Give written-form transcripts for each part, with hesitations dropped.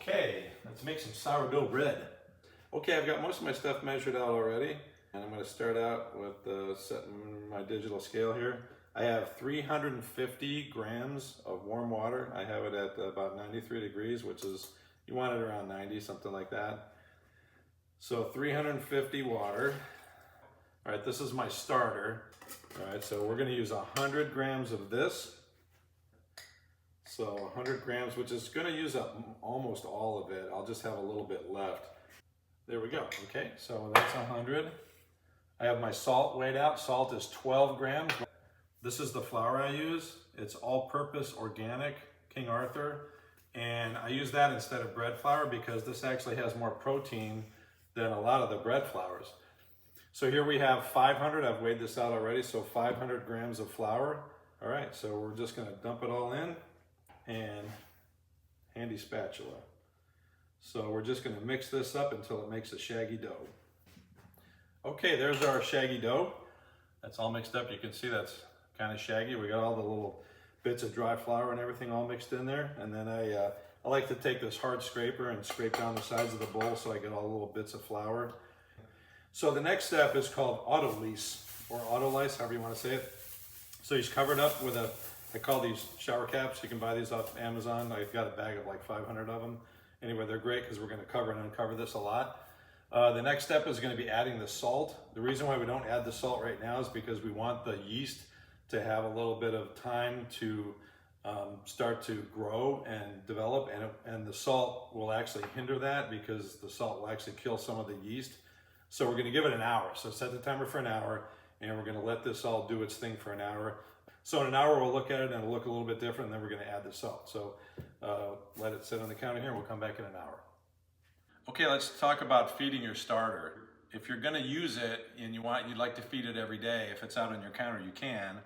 Okay, let's make some sourdough bread. Okay, I've got most of my stuff measured out already, and I'm going to start out with setting my digital scale here. I have 350 grams of warm water. I have it at about 93 degrees, which is, you want it around 90, something like that. So 350 water. All right, this is my starter. All right, so we're going to use 100 grams of this. So 100 grams, which is going to use up almost all of it. I'll just have a little bit left. There we go. Okay, so that's 100. I have my salt weighed out. Salt is 12 grams. This is the flour I use. It's all-purpose organic, King Arthur. And I use that instead of bread flour because this actually has more protein than a lot of the bread flours. So here we have 500. I've weighed this out already. So 500 grams of flour. All right, so we're just going to dump it all in. And handy spatula. So we're just going to mix this up until it makes a shaggy dough. Okay, there's our shaggy dough. That's all mixed up. You can see that's kind of shaggy. We got all the little bits of dry flour and everything all mixed in there. And then I like to take this hard scraper and scrape down the sides of the bowl so I get all the little bits of flour. So the next step is called autolyse, or autolyse, however you want to say it. So he's covered up with I call these shower caps. You can buy these off Amazon. I've got a bag of like 500 of them. Anyway, they're great because we're going to cover and uncover this a lot. The next step is going to be adding the salt. The reason why we don't add the salt right now is because we want the yeast to have a little bit of time to start to grow and develop, and the salt will actually hinder that because the salt will actually kill some of the yeast. So we're going to give it an hour. So set the timer for an hour, and we're going to let this all do its thing for an hour. So in an hour, we'll look at it and it'll look a little bit different, and then we're going to add the salt. So let it sit on the counter here, and we'll come back in an hour. Okay, let's talk about feeding your starter. If you're going to use it and you'd like to feed it every day, if it's out on your counter, you can,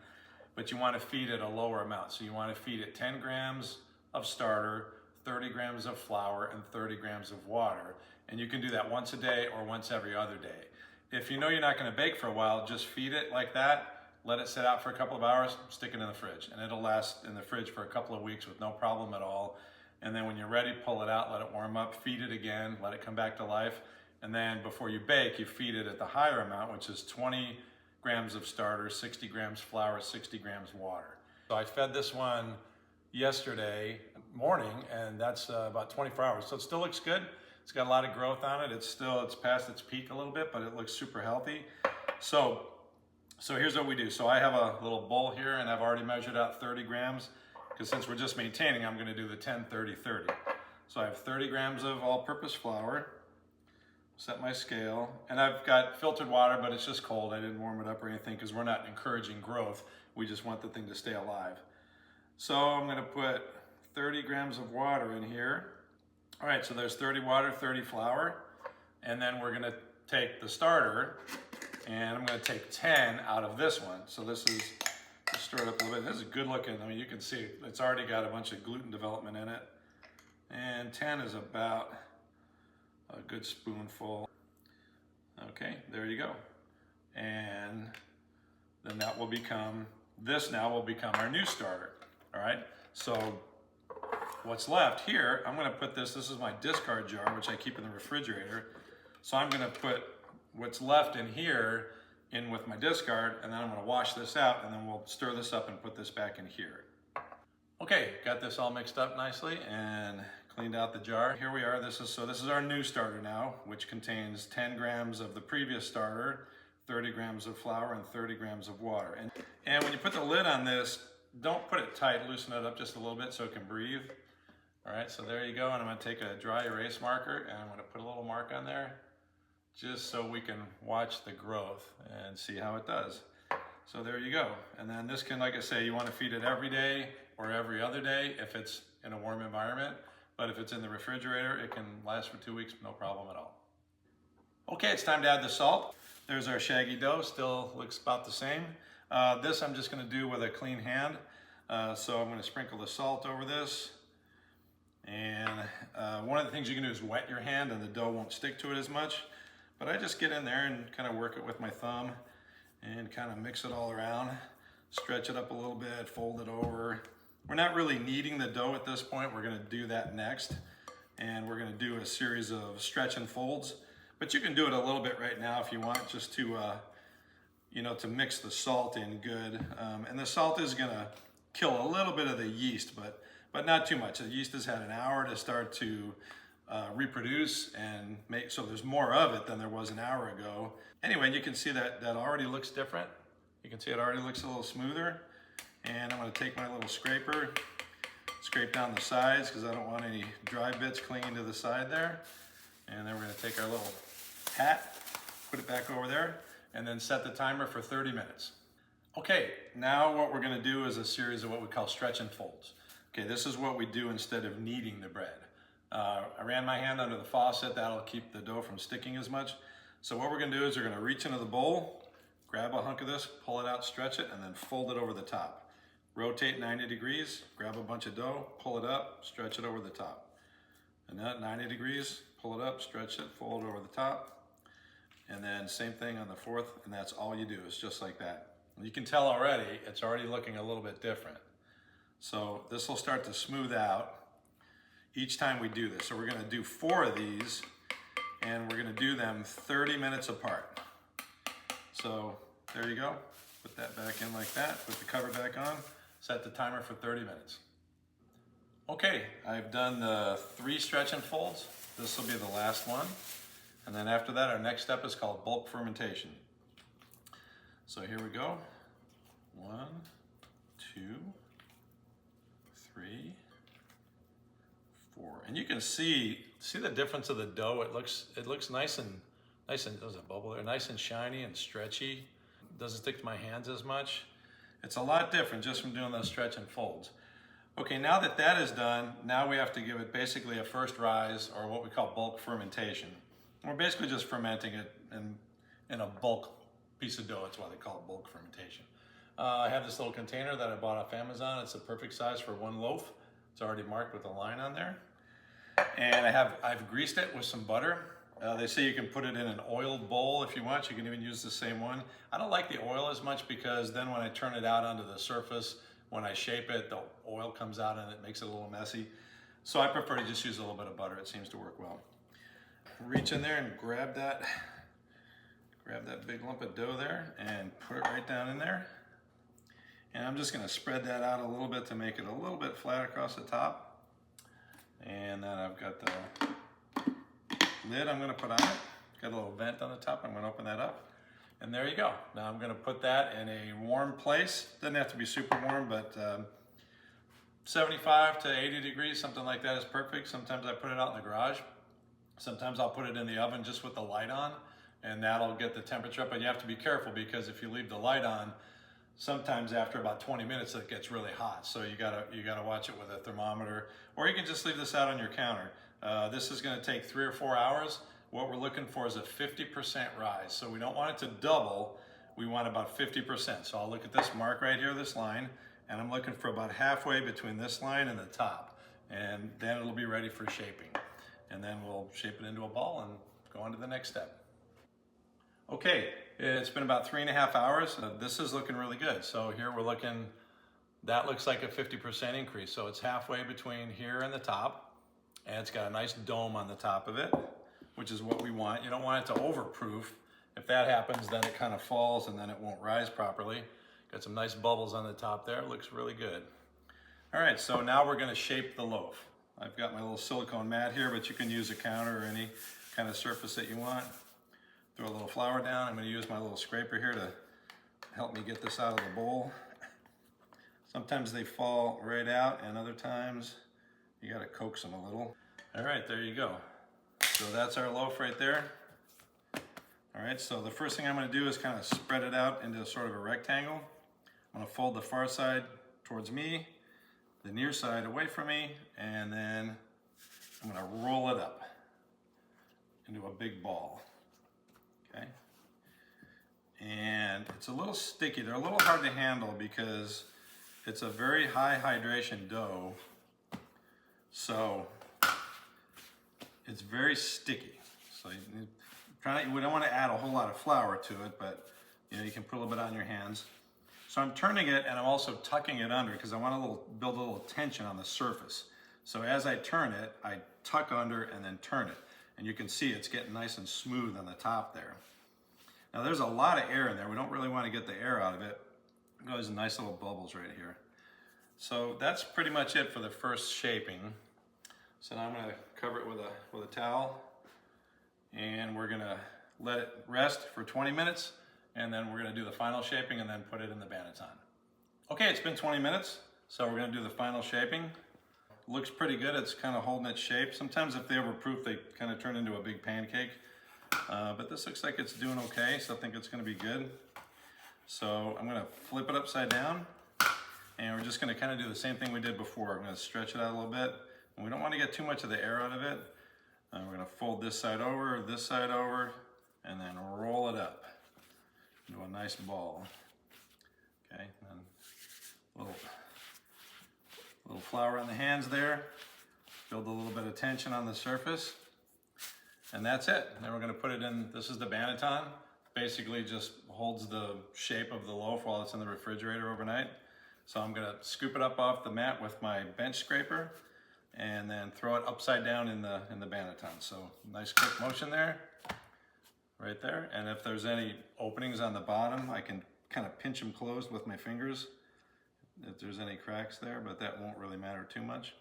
but you want to feed it a lower amount. So you want to feed it 10 grams of starter, 30 grams of flour, and 30 grams of water. And you can do that once a day or once every other day. If you know you're not going to bake for a while, just feed it like that. Let it sit out for a couple of hours, stick it in the fridge, and it'll last in the fridge for a couple of weeks with no problem at all. And then when you're ready, pull it out, let it warm up, feed it again, let it come back to life. And then before you bake, you feed it at the higher amount, which is 20 grams of starter, 60 grams flour, 60 grams water. So I fed this one yesterday morning, and that's about 24 hours. So it still looks good. It's got a lot of growth on it. It's past its peak a little bit, but it looks super healthy. So here's what we do. So I have a little bowl here, and I've already measured out 30 grams, because since we're just maintaining, I'm gonna do the 10, 30, 30. So I have 30 grams of all-purpose flour, set my scale, and I've got filtered water, but it's just cold. I didn't warm it up or anything because we're not encouraging growth. We just want the thing to stay alive. So I'm gonna put 30 grams of water in here. All right, so there's 30 water, 30 flour, and then we're gonna take the starter, and I'm going to take 10 out of this one. So this is, just stir it up a little bit. This is good looking. I mean, you can see it's already got a bunch of gluten development in it. And 10 is about a good spoonful. Okay, there you go. And then that will become, this now will become our new starter. All right, so what's left here, I'm going to put this is my discard jar, which I keep in the refrigerator. So I'm going to put what's left in here in with my discard, and then I'm going to wash this out, and then we'll stir this up and put this back in here. Okay, got this all mixed up nicely and cleaned out the jar. Here we are. This is our new starter now, which contains 10 grams of the previous starter, 30 grams of flour, and 30 grams of water. And when you put the lid on this, don't put it tight, loosen it up just a little bit so it can breathe. All right, so there you go. And I'm going to take a dry erase marker, and I'm going to put a little mark on there, just so we can watch the growth and see how it does. So there you go. And then this can, like I say, you want to feed it every day or every other day if it's in a warm environment. But if it's in the refrigerator, it can last for 2 weeks, no problem at all. Okay, it's time to add the salt. There's our shaggy dough, still looks about the same. This I'm just going to do with a clean hand. So I'm going to sprinkle the salt over this. And one of the things you can do is wet your hand, and the dough won't stick to it as much. But I just get in there and kind of work it with my thumb and kind of mix it all around, stretch it up a little bit, fold it over. We're not really kneading the dough at this point. We're going to do that next. and we're gonna do a series of stretch and folds. But you can do it a little bit right now if you want, just to, you know, to mix the salt in good. And the salt is gonna kill a little bit of the yeast, but not too much. The yeast has had an hour to start to reproduce and make, so there's more of it than there was an hour ago. Anyway, you can see that already looks different. You can see it already looks a little smoother. And I'm gonna take my little scraper, scrape down the sides because I don't want any dry bits clinging to the side there. And then we're gonna take our little hat, put it back over there, and then set the timer for 30 minutes. Okay, now what we're gonna do is a series of what we call stretch and folds. Okay, this is what we do instead of kneading the bread. I ran my hand under the faucet, that'll keep the dough from sticking as much. So what we're gonna do is we're gonna reach into the bowl, grab a hunk of this, pull it out, stretch it, and then fold it over the top. Rotate 90 degrees, grab a bunch of dough, pull it up, stretch it over the top. And then 90 degrees, pull it up, stretch it, fold it over the top. And then same thing on the fourth, and that's all you do, is just like that. You can tell already, it's already looking a little bit different. So this will start to smooth out each time we do this. So we're gonna do 4 of these, and we're gonna do them 30 minutes apart. So there you go. Put that back in like that, put the cover back on, set the timer for 30 minutes. Okay, I've done the 3 stretch and folds. This will be the last one. And then after that, our next step is called bulk fermentation. So here we go. 1, 2, 3, 4. And you can see the difference of the dough. It looks nice and there's a bubble there, nice and shiny and stretchy. Doesn't stick to my hands as much. It's a lot different just from doing those stretch and folds. Okay, now that that is done, now we have to give it basically a first rise, or what we call bulk fermentation. We're basically just fermenting it in a bulk piece of dough. That's why they call it bulk fermentation. I have this little container that I bought off Amazon. It's the perfect size for 1 loaf. It's already marked with a line on there. And I've greased it with some butter. They say you can put it in an oiled bowl if you want. You can even use the same one. I don't like the oil as much because then when I turn it out onto the surface, when I shape it, the oil comes out and it makes it a little messy. So I prefer to just use a little bit of butter. It seems to work well. Reach in there and grab that big lump of dough there and put it right down in there. And I'm just gonna spread that out a little bit to make it a little bit flat across the top. And then I've got the lid I'm gonna put on it. Got a little vent on the top, I'm gonna open that up. And there you go. Now I'm gonna put that in a warm place. Doesn't have to be super warm, but 75 to 80 degrees, something like that is perfect. Sometimes I put it out in the garage. Sometimes I'll put it in the oven just with the light on, and that'll get the temperature up. But you have to be careful because if you leave the light on, sometimes after about 20 minutes it gets really hot. So you gotta watch it with a thermometer, or you can just leave this out on your counter. This is gonna take 3 or 4 hours. What we're looking for is a 50% rise. So we don't want it to double, we want about 50%. So I'll look at this mark right here, this line, and I'm looking for about halfway between this line and the top. And then it'll be ready for shaping. And then we'll shape it into a ball and go on to the next step. Okay, it's been about 3.5 hours. This is looking really good. So here we're looking, that looks like a 50% increase. So it's halfway between here and the top. And it's got a nice dome on the top of it, which is what we want. You don't want it to overproof. If that happens, then it kind of falls and then it won't rise properly. Got some nice bubbles on the top there. It looks really good. All right, so now we're gonna shape the loaf. I've got my little silicone mat here, but you can use a counter or any kind of surface that you want. Throw a little flour down. I'm gonna use my little scraper here to help me get this out of the bowl. Sometimes they fall right out, and other times you gotta coax them a little. All right, there you go. So that's our loaf right there. All right, so the first thing I'm gonna do is kind of spread it out into sort of a rectangle. I'm gonna fold the far side towards me, the near side away from me, and then I'm gonna roll it up into a big ball, okay? And it's a little sticky. They're a little hard to handle because it's a very high hydration dough, so it's very sticky. So we don't want to add a whole lot of flour to it, but you can put a little bit on your hands. So I'm turning it, and I'm also tucking it under because I want to build a little tension on the surface. So as I turn it, I tuck under and then turn it. And you can see it's getting nice and smooth on the top there. Now there's a lot of air in there. We don't really want to get the air out of it. There's nice little bubbles right here. So that's pretty much it for the first shaping. So now I'm going to cover it with a towel, and we're going to let it rest for 20 minutes, and then we're going to do the final shaping and then put it in the banneton. Okay, it's been 20 minutes, so we're going to do the final shaping. Looks pretty good. It's kind of holding its shape. Sometimes if they overproof, they kind of turn into a big pancake. But this looks like it's doing okay, so I think it's going to be good. So I'm going to flip it upside down, and we're just going to kind of do the same thing we did before. I'm going to stretch it out a little bit, and we don't want to get too much of the air out of it. We're going to fold this side over, and then roll it up into a nice ball. Okay, and a little flour on the hands there. Build a little bit of tension on the surface. And that's it. Then we're going to put it in, this is the banneton. Basically just holds the shape of the loaf while it's in the refrigerator overnight. So I'm going to scoop it up off the mat with my bench scraper and then throw it upside down in the banneton. So nice quick motion there, right there. And if there's any openings on the bottom, I can kind of pinch them closed with my fingers if there's any cracks there, but that won't really matter too much.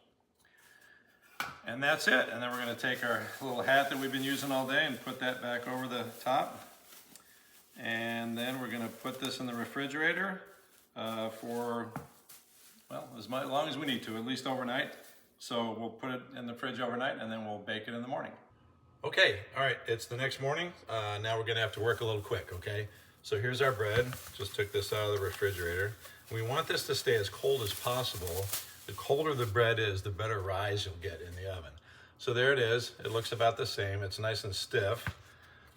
And that's it. And then we're going to take our little hat that we've been using all day and put that back over the top. And then we're going to put this in the refrigerator for, well, as long as we need to, at least overnight. So we'll put it in the fridge overnight and then we'll bake it in the morning. Okay, all right, it's the next morning. Now we're going to have to work a little quick, okay? So here's our bread. Just took this out of the refrigerator. We want this to stay as cold as possible. The colder the bread is, the better rise you'll get in the oven. So there it is. It looks about the same. It's nice and stiff.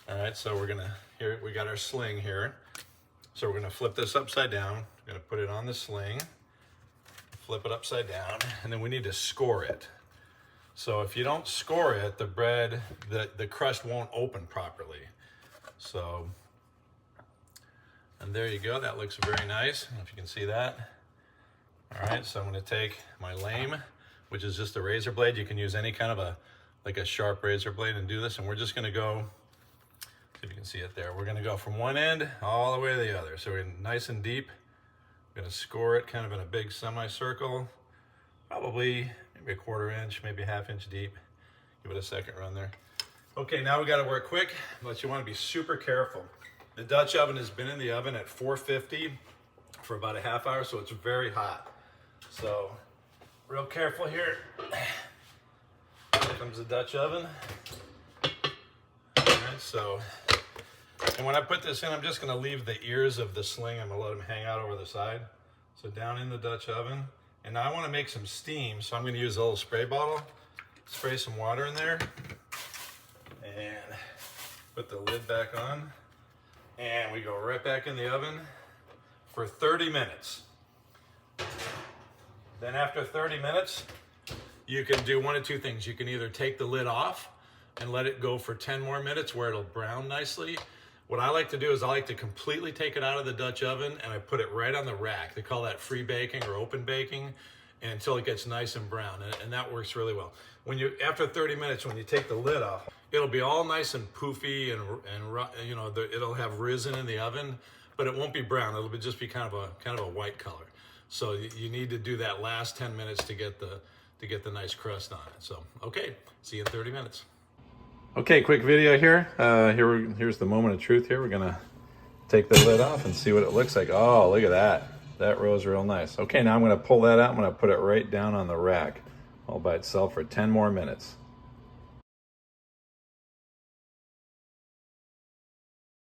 All right, so we're gonna, here we got our sling here. So we're gonna flip this upside down. We're gonna put it on the sling, flip it upside down, and then we need to score it. So if you don't score it, the bread, the crust won't open properly. So, and there you go. That looks very nice. I don't know if you can see that. All right, so I'm going to take my lame, which is just a razor blade. You can use any kind of like a sharp razor blade and do this. And we're just going to go, see if you can see it there. We're going to go from one end all the way to the other. So we're nice and deep. I'm going to score it kind of in a big semicircle, probably maybe 1/4 inch, maybe 1/2 inch deep. Give it a second run there. Okay, now we got to work quick, but you want to be super careful. The Dutch oven has been in the oven at 450 for about a 1/2 hour, so it's very hot. So, real careful here. Here comes the Dutch oven. All right, so, and when I put this in, I'm just gonna leave the ears of the sling. I'm gonna let them hang out over the side. So down in the Dutch oven. And now I wanna make some steam, so I'm gonna use a little spray bottle, spray some water in there, and put the lid back on. And we go right back in the oven for 30 minutes. Then after 30 minutes, you can do one of two things. You can either take the lid off and let it go for 10 more minutes where it'll brown nicely. What I like to do is I like to completely take it out of the Dutch oven and I put it right on the rack. They call that free baking or open baking until it gets nice and brown, and that works really well. When you, after 30 minutes, when you take the lid off, it'll be all nice and poofy and you know, it'll have risen in the oven, but it won't be brown. It'll just be kind of a white color. So you need to do that last 10 minutes to get the nice crust on it. So, okay, see you in 30 minutes. Okay, quick video here. Here's the moment of truth here. We're gonna take the lid off and see what it looks like. Oh, look at that. That rose real nice. Okay, now I'm gonna pull that out. I'm gonna put it right down on the rack all by itself for 10 more minutes.